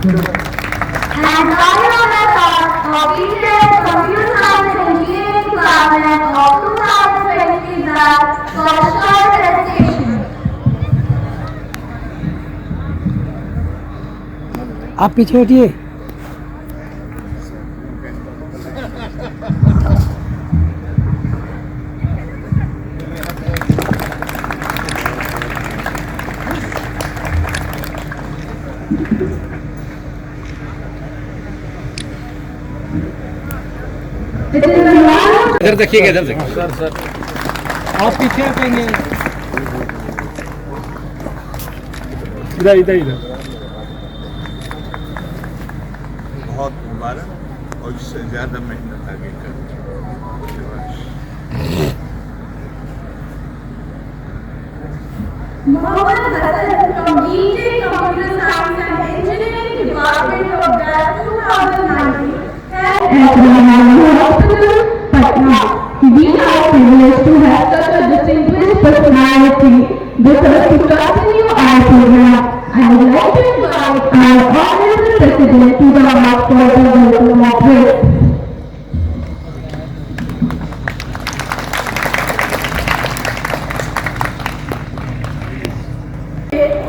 And I am a part of Indian Computer Science Engineering Climate of 2020 that for short presentation. आप पीछे हटिए। इधर देखिएगा, इधर देखिए सर आप पीछे हटेंगे। इधर इधर इधर। बहुत मुबारक और इससे ज्यादा मेहनत आगे कर। Mohammed Hassan from BJ Computer Science and Engineering Department of DAS 2019 Hospital, Patna. We are privileged to have such a distinguished personality with us to continue our program. I would like to invite our Honorable President to the mic for the welcome address.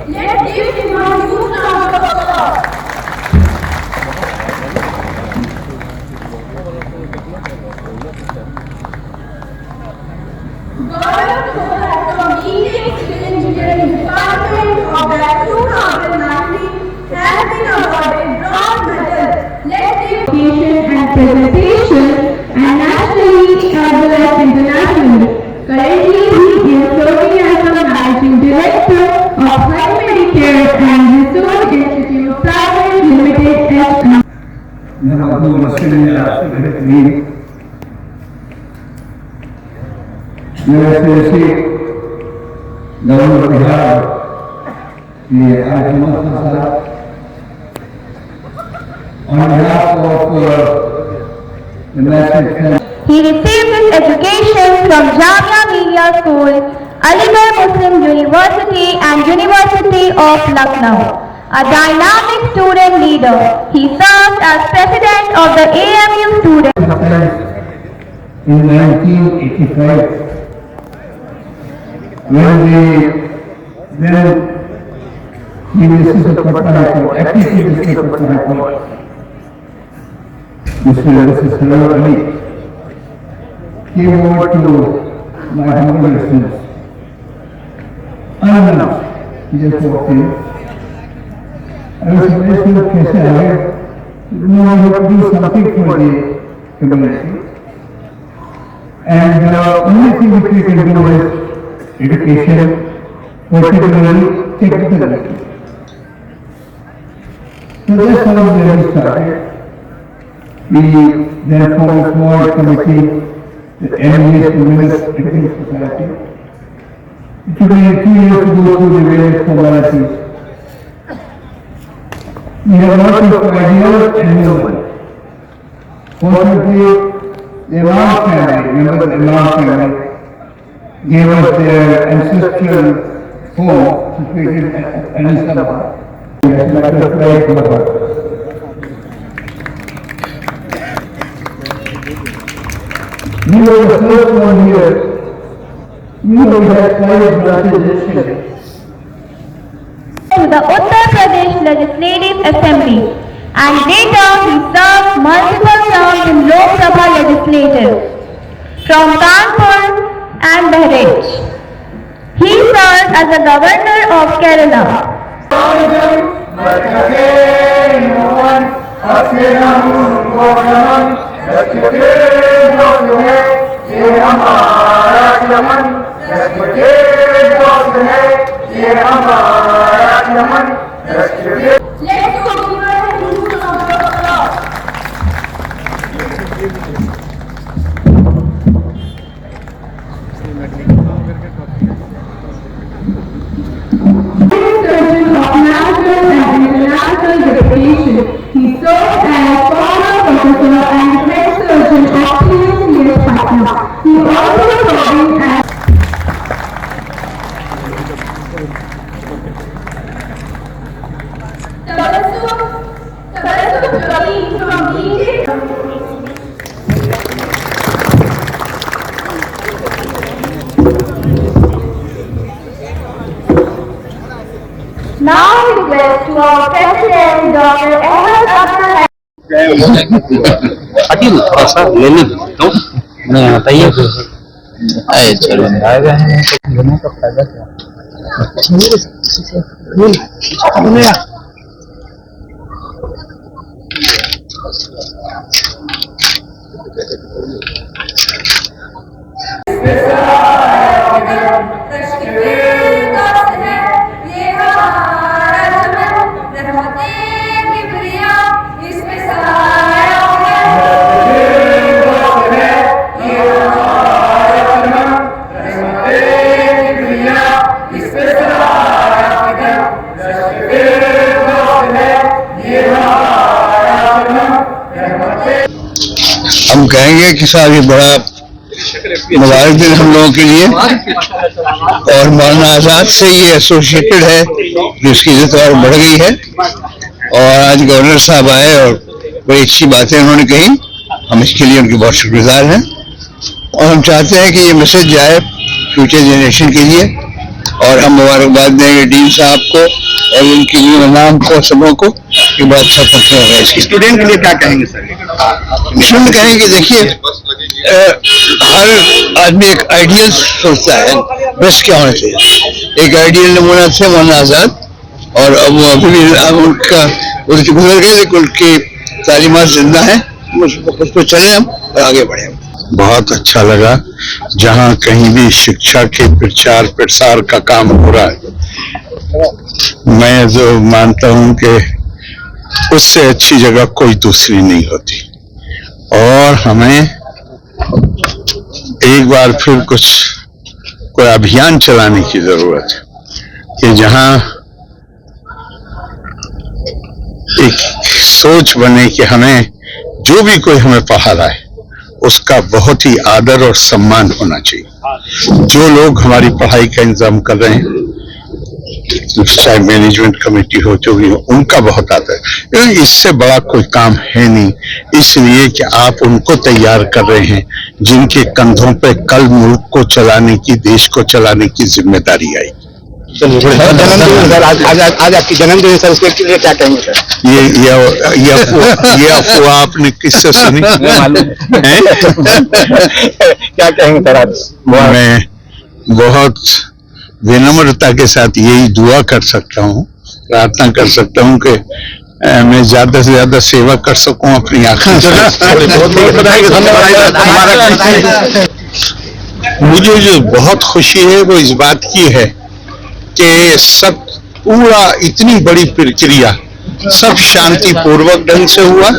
Let's give him a huge round of applause. Gaurav Thorat from Indian Civil Engineering Department of the 2019 has been awarded bronze medal. Let's give and presentation and nationally as well as internationally. Currently, he is serving as the managing director of High Medicare and Research Institute Private Limited S. On behalf of the national. He received his education from Jamia Millia School, Aligarh Muslim University and University of Lucknow. A dynamic student leader, he served as president of the AMU student. In 1985, when then University of Patna, active University of Patna, Mr. Sarar Ali came over to my humble residence. Unannounced, he just walked in. I was surprised to कैसे आए. No, I have to do something for the community. And the only thing which we can do is education, particularly technical. So that's how the journey started. We then formed a small committee, the MBS Women's Education Society. It took me 2 years to go through the various formalities. We have lots of ideas and no one. Fortunately, the Imam family, members of the Imam family, gave us their ancestral home situated at Anisabad. As a matter of fact, we were the first one here. We had 5 branches yesterday. To the Uttar Pradesh Legislative Assembly and later he served multiple terms in Lok Sabha Legislature from Kanpur and Bahraich. He served as the Governor of Kerala. He served as former professor and head surgeon at PMCS Patna. He also served as Tabassum Now request to our President Dr. Ahmed Akhtar. हटिए थोड़ा सा ले लीजिए तो नहीं बताइए चलो आएगा दोनों का फायदा क्या हम कहेंगे कि साहब ये बड़ा मुबारक दिन हम लोगों के लिए, और मौलाना आजाद से ये एसोसिएटेड है कि उसकी इज्जत और बढ़ गई है। और आज गवर्नर साहब आए और बड़ी अच्छी बातें उन्होंने कही, हम इसके लिए उनके बहुत शुक्रगुजार हैं। और हम चाहते हैं कि ये मैसेज जाए फ्यूचर जनरेशन के लिए, और हम मुबारकबाद देंगे डीन साहब को और उनके लिए नाम को सबों को कि बड़ा अच्छा फंक्शन हो गया। स्टूडेंट के लिए क्या कहेंगे सर? स्टूडेंट कहेंगे देखिए, हर आदमी एक आइडियल सोचता है बेस्ट क्या होना चाहिए। एक आइडियल नमूना थे मौलाना आजाद, और अब वो अभी भी उनका उनके गुजर गए, लेकिन उनकी तालीमात जिंदा है, उस पर चले हम और आगे बढ़े। बहुत अच्छा लगा, जहाँ कहीं भी शिक्षा के प्रचार प्रसार का काम हो रहा है, मैं जो मानता हूँ कि उससे अच्छी जगह कोई दूसरी नहीं होती। और हमें एक बार फिर कोई अभियान चलाने की जरूरत है कि जहाँ एक सोच बने कि हमें जो भी कोई हमें पढ़ा रहा है उसका बहुत ही आदर और सम्मान होना चाहिए। जो लोग हमारी पढ़ाई का इंतजाम कर रहे हैं, चाहे मैनेजमेंट कमेटी हो, जो भी हो, उनका बहुत आदर है। इससे बड़ा कोई काम है नहीं, इसलिए कि आप उनको तैयार कर रहे हैं जिनके कंधों पे कल मुल्क को चलाने की, देश को चलाने की जिम्मेदारी आई। आज आपकी जन्मदिन सर, उसके लिए क्या कहेंगे सर? ये अफवाह आपने किससे सुनी? क्या कहेंगे सर आज? मैं बहुत विनम्रता के साथ यही दुआ कर सकता हूँ, प्रार्थना कर सकता हूँ कि मैं ज्यादा से ज्यादा सेवा कर सकूं अपनी आंखों से। मुझे जो बहुत खुशी है वो इस बात की है कि सब पूरा इतनी बड़ी प्रक्रिया सब शांतिपूर्वक ढंग से हुआ,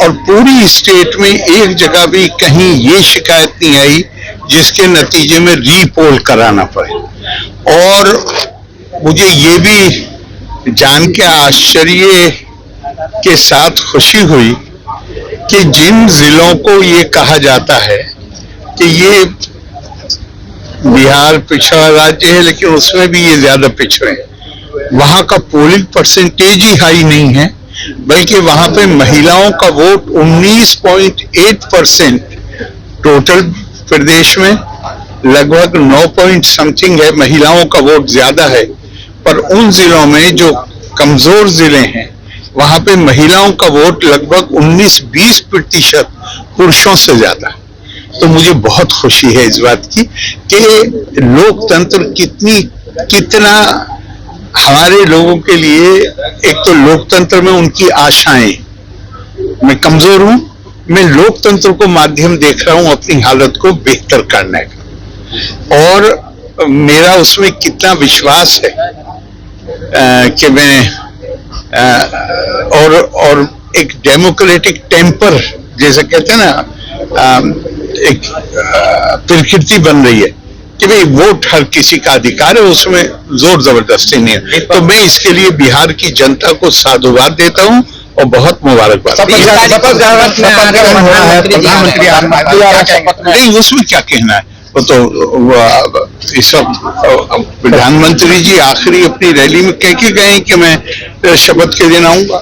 और पूरी स्टेट में एक जगह भी कहीं ये शिकायत नहीं आई जिसके नतीजे में रीपोल कराना पड़े। और मुझे ये भी जान के आश्चर्य के साथ खुशी हुई कि जिन जिलों को ये कहा जाता है कि ये बिहार पिछड़ा राज्य है लेकिन उसमें भी ये ज्यादा पिछड़े हैं, वहां का पोलिंग परसेंटेज ही हाई नहीं है, बल्कि वहां पे महिलाओं का वोट 19.8% टोटल प्रदेश में, लगभग 9 समथिंग है महिलाओं का वोट ज्यादा है। पर उन जिलों में जो कमजोर जिले हैं वहां पे महिलाओं का वोट लगभग 19-20% पुरुषों से ज्यादा। तो मुझे बहुत खुशी है इस बात की कि लोकतंत्र कितना हमारे लोगों के लिए, एक तो लोकतंत्र में उनकी आशाएं, मैं कमजोर हूं, मैं लोकतंत्र को माध्यम देख रहा हूं अपनी हालत को बेहतर करने का, और मेरा उसमें कितना विश्वास है कि मैं और एक डेमोक्रेटिक टेम्पर जैसे कहते हैं ना, एक प्रकृति बन रही है कि भाई वोट हर किसी का अधिकार है, उसमें जोर जबरदस्ती नहीं है। तो मैं इसके लिए बिहार की जनता को साधुवाद देता हूं और बहुत मुबारकबाद। नहीं, उसमें क्या कहना है, वो तो इस प्रधानमंत्री जी आखिरी अपनी रैली में कह के गए कि मैं शपथ के दिन आऊंगा।